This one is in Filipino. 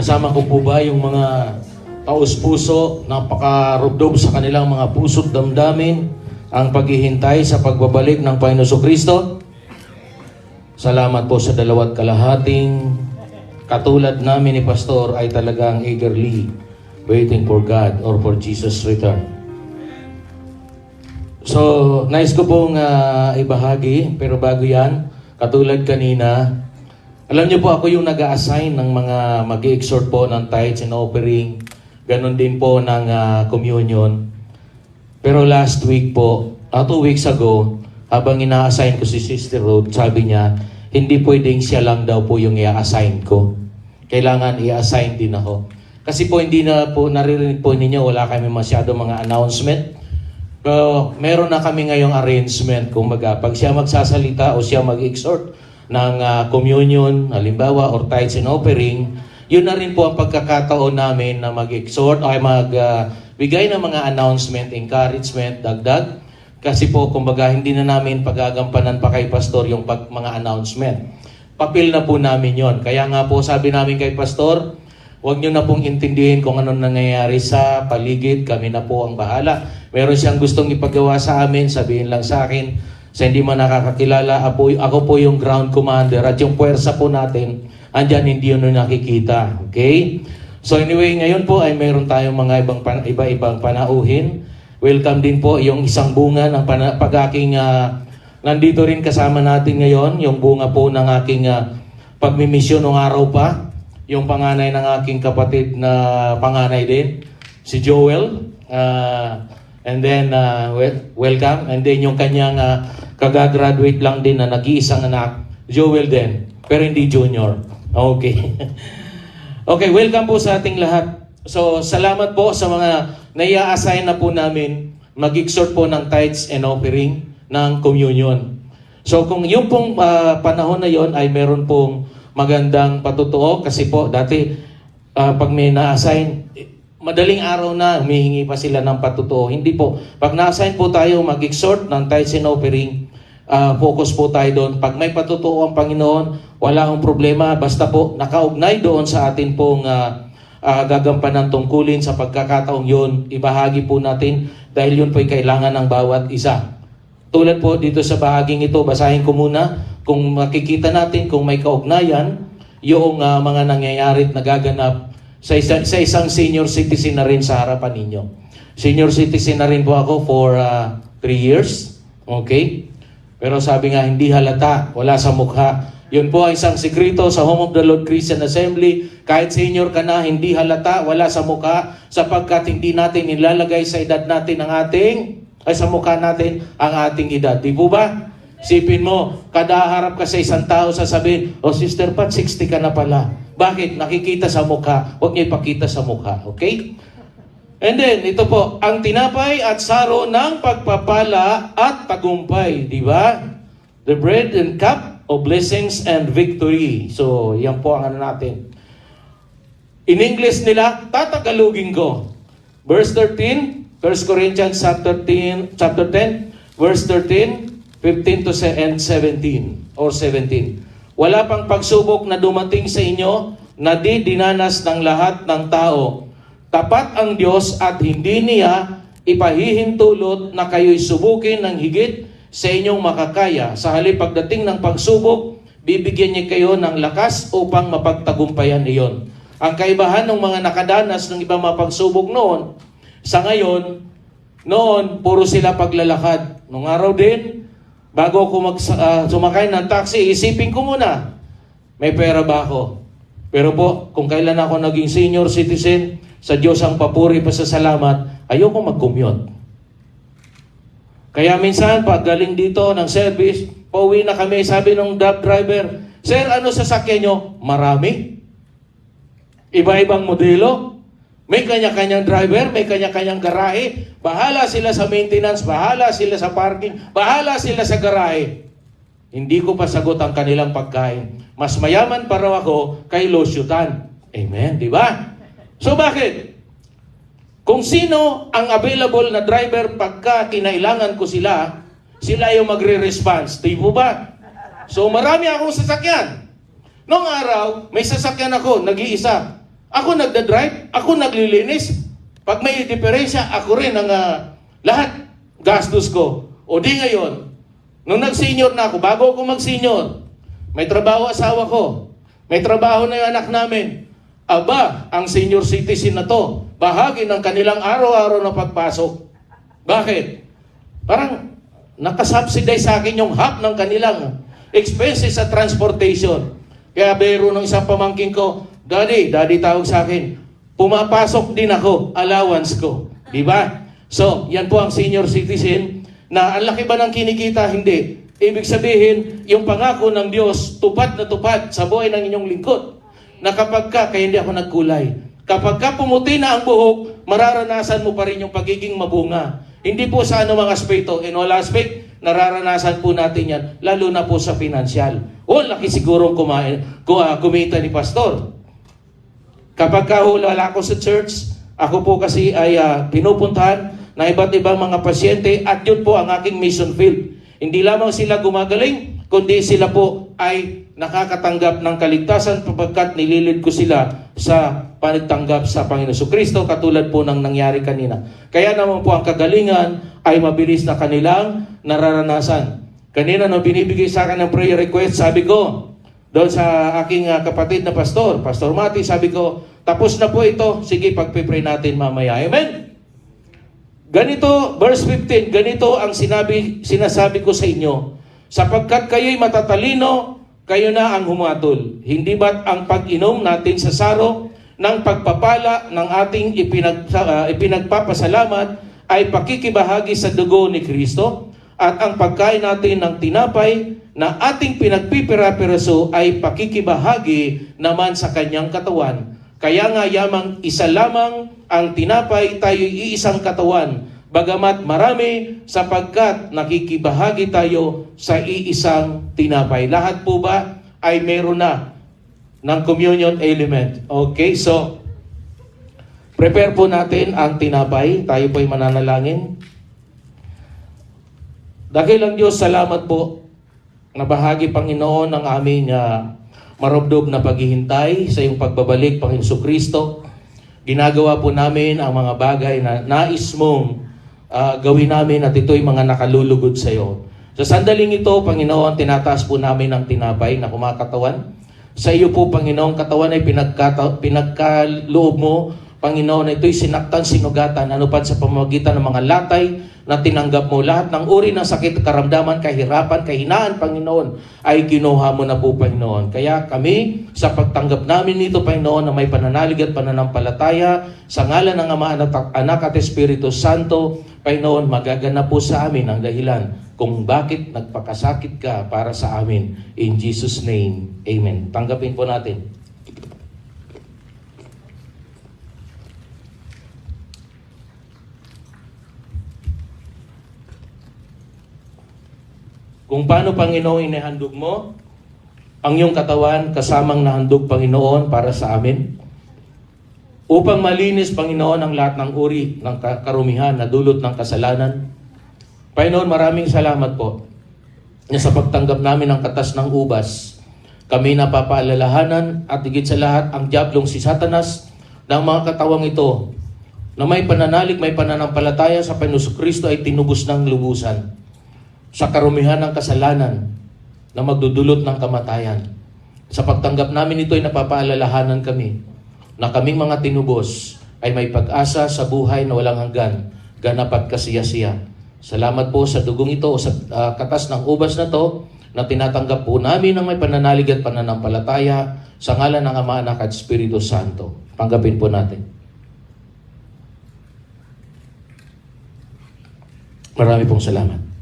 Kasama ko po ba yung mga taus-puso, napakarubdob sa kanilang mga puso't damdamin ang paghihintay sa pagbabalik ng Panginoon Kristo? Salamat po sa 2 kalahating katulad namin ni Pastor ay talagang eagerly waiting for God or for Jesus' return. So, nais ko pong ibahagi, pero bago yan, katulad kanina, alam niyo po ako yung nag-a-assign ng mga mag-i-exhort po ng tithes and offering, ganun din po ng communion. Pero last week po, 2 weeks ago, habang ina-assign ko si Sister Ruth, sabi niya, hindi pwedeng siya lang daw po yung i-assign ko. Kailangan i-assign din ako. Kasi po hindi na po naririnig po ninyo, wala kami masyado mga announcement. Pero meron na kami ngayong arrangement. Kung pag siya magsasalita o siya mag-exhort ng communion, halimbawa, or tithes and offering, yun na rin po ang pagkakataon namin na mag-exhort ay magbigay ng mga announcement, encouragement, dagdag. Kasi po, kumbaga, hindi na namin pagagampanan pa kay Pastor yung mga announcement. Papel na po namin yon. Kaya nga po, sabi namin kay Pastor, huwag nyo na pong intindihin kung anong nangyayari sa paligid. Kami na po ang bahala. Meron siyang gustong ipagawa sa amin, sabihin lang sa akin, sa hindi man nakakakilala, ako po yung ground commander at yung puwersa po natin, andyan hindi yun nakikita. Okay? So anyway, ngayon po ay meron tayong mga iba-ibang panauhin. Welcome din po yung isang bunga ng pag-aking nandito rin kasama natin ngayon, yung bunga po ng aking pagmimisyon ng araw pa, yung panganay ng aking kapatid na panganay din, si Joel. And then, welcome. And then yung kanyang kagagraduate lang din na nag-iisang anak, Joel din, pero hindi junior. Okay. Okay, welcome po sa ating lahat. So, salamat po sa mga nai-assign na po namin mag-exhort po ng tithes and offering ng communion. So, kung yung pong panahon na yon ay meron pong magandang patutuo, kasi po dati pag may na-assign, madaling araw na humihingi pa sila ng patutuo. Hindi po. Pag na-assign po tayo mag-exhort ng tithes and offering, focus po tayo doon. Pag may patutuo ang Panginoon, wala akong problema. Basta po nakaugnay doon sa atin pong gagampanan tungkulin sa pagkakataong yun. Ibahagi po natin dahil yun po'y kailangan ng bawat isa. Tulad po dito sa bahaging ito, basahin ko muna kung makikita natin kung may kaugnayan yung mga nangyayari at nagaganap sa isang senior citizen na rin sa harapan ninyo. Senior citizen na rin po ako for 3 years. Okay? Pero sabi nga, hindi halata, wala sa mukha. Yun po ay isang sekreto sa Home of the Lord Christian Assembly. Kahit senior ka na, hindi halata, wala sa mukha, sapagkat hindi natin nilalagay sa edad natin sa mukha natin ang ating edad. Di po ba? Sipin mo, kada harap ka sa isang tao, sasabihin, Sister Pat, 60 ka na pala. Bakit? Nakikita sa mukha. Huwag niya ipakita sa mukha. Okay? And then, ito po, ang tinapay at saro ng pagpapala at tagumpay. Di ba? The bread and cup of blessings and victory. So, yan po ang natin. In English nila, tatagalugin ko. Verse 13, 1 Corinthians chapter 10, verse 13, 15 to 17 or 17. Wala pang pagsubok na dumating sa inyo na di dinanas ng lahat ng tao. Tapat ang Diyos at hindi niya ipahihintulot na kayo'y subukin ng higit sa inyong makakaya. Sa halip pagdating ng pagsubok, bibigyan niya kayo ng lakas upang mapagtagumpayan iyon. Ang kaibahan ng mga nakadanas ng ibang mga pagsubok noon, sa ngayon, noon, puro sila paglalakad. Nung araw din, bago ako sumakay ng taxi, isipin ko muna, may pera ba ako? Pero po, kung kailan ako naging senior citizen, sa Diyos ang papuri pa sa salamat, ayoko mag-commute. Kaya minsan, pag galing dito ng service, pauwi na kami, sabi ng grab driver, Sir, ano sasakyan nyo? Marami. Iba-ibang modelo. May kanya-kanyang driver, may kanya-kanyang garahe. Bahala sila sa maintenance, bahala sila sa parking, bahala sila sa garahe. Hindi ko pa sagot ang kanilang pagkain. Mas mayaman pa raw ako kay losyutan. Amen, di ba? So bakit? Kung sino ang available na driver pagka kinailangan ko sila yung magre-response. Di po ba? So marami akong sasakyan. Noong araw, may sasakyan ako, nag-iisa. Ako nagda-drive, ako naglilinis. Pag may diferensya, ako rin ang lahat gastos ko. O di ngayon, nung nag-senior na ako, bago ako mag-senior, may trabaho asawa ko, may trabaho na yung anak namin. Aba, ang senior citizen na to, bahagi ng kanilang araw-araw na pagpasok. Bakit? Parang nakasubsidize sa akin yung half ng kanilang expenses sa transportation. Kaya biro ng isang pamangkin ko, Daddy tawag sa akin, pumapasok din ako, allowance ko. Di ba? So, yan po ang senior citizen na ang laki ba ng kinikita? Hindi. Ibig sabihin, yung pangako ng Diyos, tupad na tupad sa buhay ng inyong lingkod. Na kapag kaya hindi ako nagkulay. Kapag ka pumuti na ang buhok, mararanasan mo pa rin yung pagiging mabunga. Hindi po sa anumang aspeto. In all aspect, nararanasan po natin yan. Lalo na po sa financial. O, laki sigurong kumita ni Pastor. Kapag wala ako sa church, ako po kasi ay pinupuntahan na iba't ibang mga pasyente at yun po ang aking mission field. Hindi lamang sila gumagaling, kundi sila po ay nakakatanggap ng kaligtasan sapagkat nililid ko sila sa panagtanggap sa Panginoon Kristo katulad po ng nangyari kanina. Kaya naman po ang kagalingan ay mabilis na kanilang nararanasan. Kanina nung binibigay sa akin ng prayer request, sabi ko, doon sa aking kapatid na pastor, Pastor Mati, sabi ko, tapos na po ito, sige pagpipray natin mamaya. Amen? Ganito, verse 15, ganito ang sinasabi ko sa inyo, sapagkat kayo'y matatalino, kayo na ang humatol. Hindi ba't ang pag-inom natin sa saro ng pagpapala ng ating ipinagpapasalamat ay pakikibahagi sa dugo ni Kristo? At ang pagkain natin ng tinapay na ating pinagpipira-piraso ay pakikibahagi naman sa kanyang katawan. Kaya nga yamang isa lamang ang tinapay, tayo'y iisang katawan, bagamat marami sapagkat nakikibahagi tayo sa iisang tinapay. Lahat po ba ay meron na ng communion element? Okay, so prepare po natin ang tinapay. Tayo po ay mananalangin. Dakilang Diyos, salamat po na bahagi, Panginoon, ng aming marubdob na paghihintay sa iyong pagbabalik, Panginoon Kristo. Ginagawa po namin ang mga bagay na nais mong gawin namin at ito'y mga nakalulugod sa iyo. Sa sandaling ito, Panginoon, tinataas po namin ang tinapay na kumakatawan. Sa iyo po, Panginoon, katawan ay pinagkaloob mo, Panginoon, ito'y sinaktan, sinugatan, anupat sa pamamagitan ng mga latay na tinanggap mo. Lahat ng uri ng sakit, karamdaman, kahirapan, kahinaan, Panginoon, ay kinuha mo na po, Panginoon. Kaya kami, sa pagtanggap namin nito, Panginoon, na may pananalig at pananampalataya, sa ngalan ng Ama, Anak at Espiritu Santo, Panginoon, magaganap po sa amin ang dahilan kung bakit nagpakasakit ka para sa amin. In Jesus' name, Amen. Tanggapin po natin. Kung paano, Panginoon, inihandog mo ang iyong katawan kasamang nahandog, Panginoon, para sa amin. Upang malinis, Panginoon, ang lahat ng uri ng karumihan na dulot ng kasalanan. Panginoon, maraming salamat po na sa pagtanggap namin ng katas ng ubas, kami napapaalalahanan at higit sa lahat ang diablong si Satanas ng mga katawang ito na may pananalig, may pananampalataya sa Panginoon Kristo ay tinubos ng lubusan sa karumihan ng kasalanan na magdudulot ng kamatayan. Sa pagtanggap namin ito ay napapaalalahanan kami na kaming mga tinubos ay may pag-asa sa buhay na walang hanggan, ganap at kasiyasiya. Salamat po sa dugong ito o sa katas ng ubas na to na tinatanggap po namin ng may pananalig at pananampalataya sa ngalan ng Ama, Anak at Espiritu Santo. Tanggapin po natin. Marami pong salamat.